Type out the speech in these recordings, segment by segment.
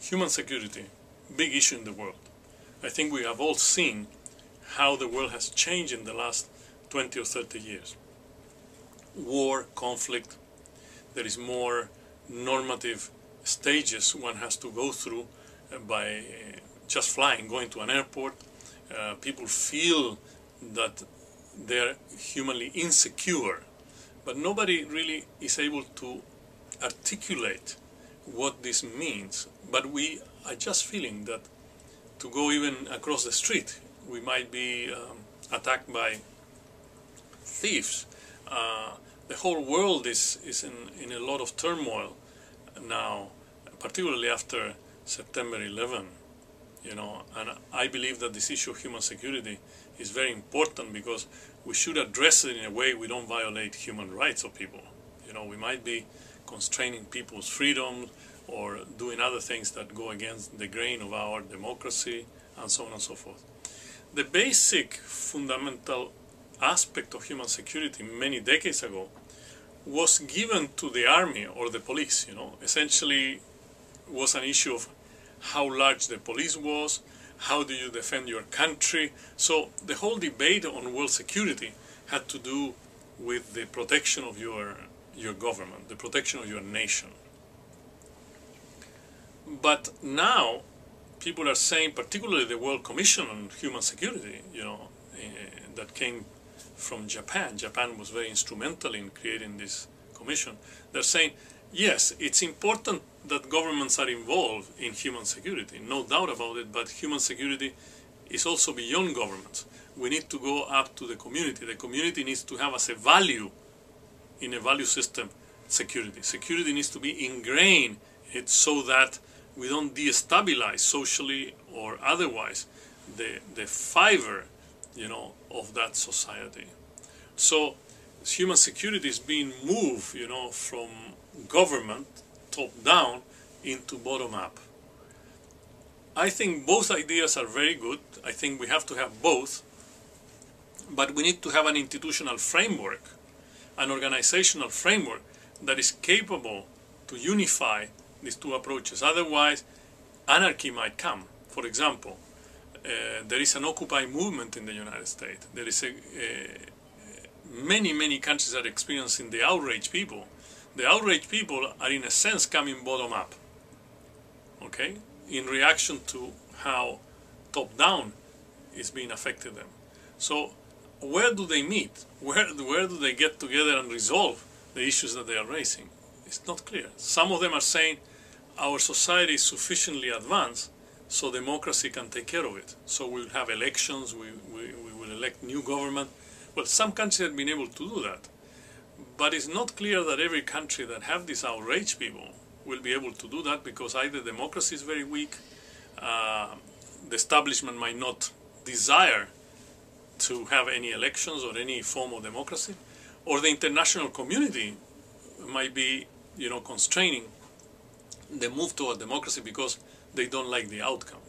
Human security, big issue in the world. I think we have all seen how the world has changed in the last 20 or 30 years. War, conflict, there is more normative stages one has to go through by just flying, going to an airport. People feel that they're humanly insecure, but nobody really is able to articulate what this means. But we are just feeling that to go even across the street, we might be attacked by thieves. The whole world is in a lot of turmoil now, particularly after September 11, you know, and I believe that this issue of human security is very important because we should address it in a way we don't violate human rights of people. You know, we might be constraining people's freedom or doing other things that go against the grain of our democracy and so on and so forth. The basic fundamental aspect of human security many decades ago was given to the army or the police, you know. Essentially was an issue of how large the police was, how do you defend your country. So the whole debate on world security had to do with the protection of your government, the protection of your nation. But now people are saying, particularly the World Commission on Human Security, you know, that came from Japan. Japan was very instrumental in creating this commission. They're saying, yes, it's important that governments are involved in human security, no doubt about it, but human security is also beyond governments. We need to go up to the community. The community needs to have as a value, in a value system, security. Security needs to be ingrained in it so that we don't destabilize socially or otherwise the fiber, you know, of that society. So human security is being moved, you know, from government top down into bottom up. I think both ideas are very good. I think we have to have both, but we need to have an institutional framework, an organizational framework that is capable to unify these two approaches. Otherwise, anarchy might come. For example, there is an Occupy movement in the United States. There is many countries are experiencing the outraged people. The outraged people are in a sense coming bottom up, okay, in reaction to how top down is being affected them. So where do they meet? Where do they get together and resolve the issues that they are raising? It's not clear. Some of them are saying our society is sufficiently advanced so democracy can take care of it. So we'll have elections, we will elect new government. Well, some countries have been able to do that. But it's not clear that every country that have these outraged people will be able to do that, because either democracy is very weak, the establishment might not desire to have any elections or any form of democracy, or the international community might be, you know, constraining the move toward democracy because they don't like the outcome.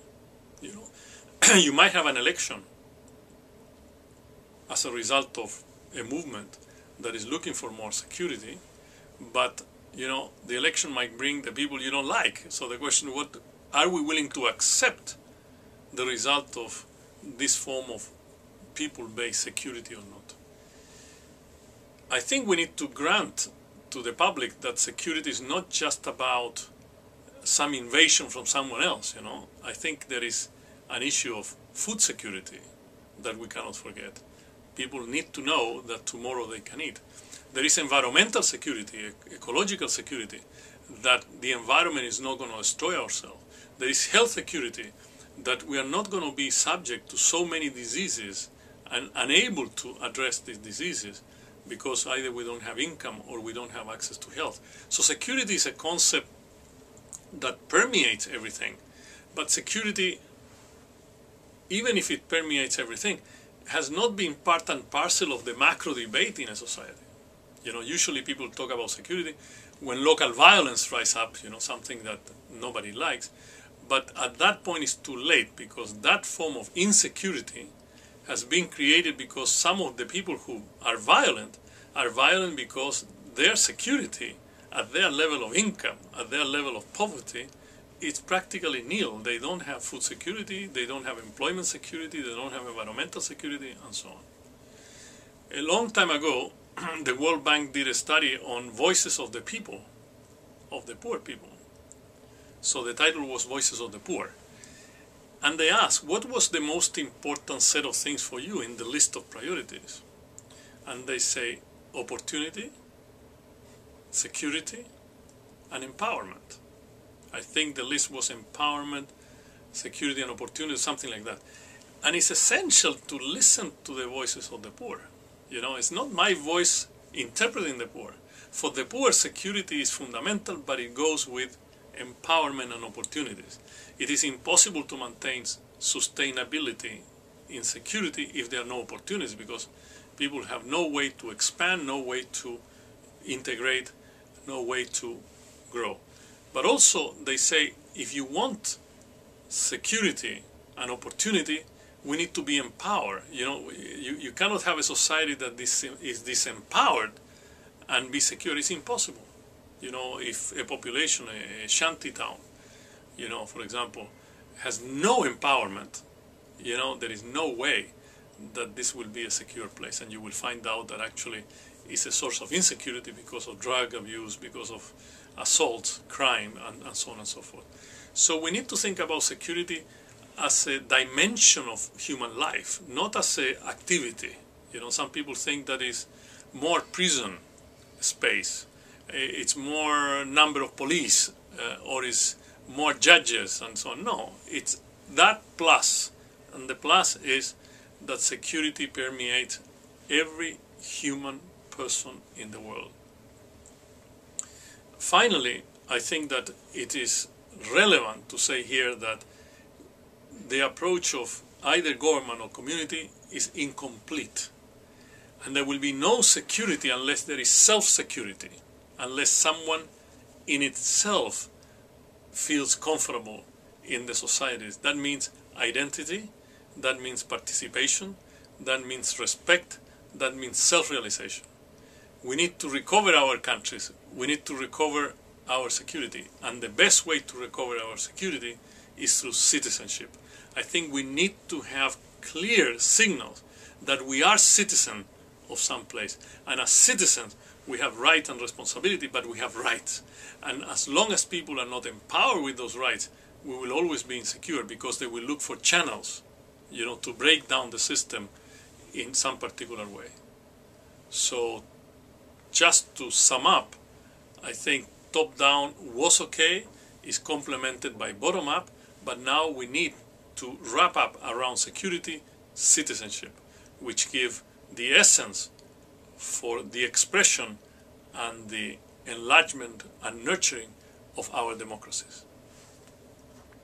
You know, you might have an election as a result of a movement that is looking for more security, but you know, the election might bring the people you don't like. So the question, what are we willing to accept the result of this form of people-based security or not? I think we need to grant to the public that security is not just about some invasion from someone else, you know. I think there is an issue of food security that we cannot forget. People need to know that tomorrow they can eat. There is environmental security, ecological security, that the environment is not going to destroy ourselves. There is health security, that we are not going to be subject to so many diseases and unable to address these diseases because either we don't have income or we don't have access to health. So security is a concept that permeates everything. But security, even if it permeates everything, has not been part and parcel of the macro debate in a society. You know, usually people talk about security when local violence rises up, you know, something that nobody likes. But at that point it's too late, because that form of insecurity has been created because some of the people who are violent because their security at their level of income, at their level of poverty, it's practically nil. They don't have food security, they don't have employment security, they don't have environmental security, and so on. A long time ago, the World Bank did a study on voices of the people, of the poor people. So the title was Voices of the Poor. And they asked, what was the most important set of things for you in the list of priorities? And they say, opportunity, security, and empowerment. I think the list was empowerment, security, and opportunity, something like that. And it's essential to listen to the voices of the poor. You know, it's not my voice interpreting the poor. For the poor, security is fundamental, but it goes with empowerment and opportunities. It is impossible to maintain sustainability in security if there are no opportunities, because people have no way to expand, no way to integrate, no way to grow. But also they say, if you want security and opportunity, we need to be empowered. You know, you cannot have a society that is disempowered and be secure. It's impossible. You know, if a population, a shanty town, you know, for example, has no empowerment, you know, there is no way that this will be a secure place. And you will find out that actually it's a source of insecurity because of drug abuse, because of assault, crime, and so on and so forth. So we need to think about security as a dimension of human life, not as an activity. You know, some people think that is more prison space, it's more number of police, or is more judges and so on. No, it's that plus, and the plus is that security permeates every human person in the world. Finally, I think that it is relevant to say here that the approach of either government or community is incomplete. And there will be no security unless there is self-security, unless someone in itself feels comfortable in the societies. That means identity, that means participation, that means respect, that means self-realization. We need to recover our countries, we need to recover our security, and the best way to recover our security is through citizenship. I think we need to have clear signals that we are citizens of some place, and as citizens we have rights and responsibility, but we have rights. And as long as people are not empowered with those rights, we will always be insecure, because they will look for channels, you know, to break down the system in some particular way. So just to sum up, I think top-down was okay, is complemented by bottom-up, but now we need to wrap up around security, citizenship, which give the essence for the expression and the enlargement and nurturing of our democracies.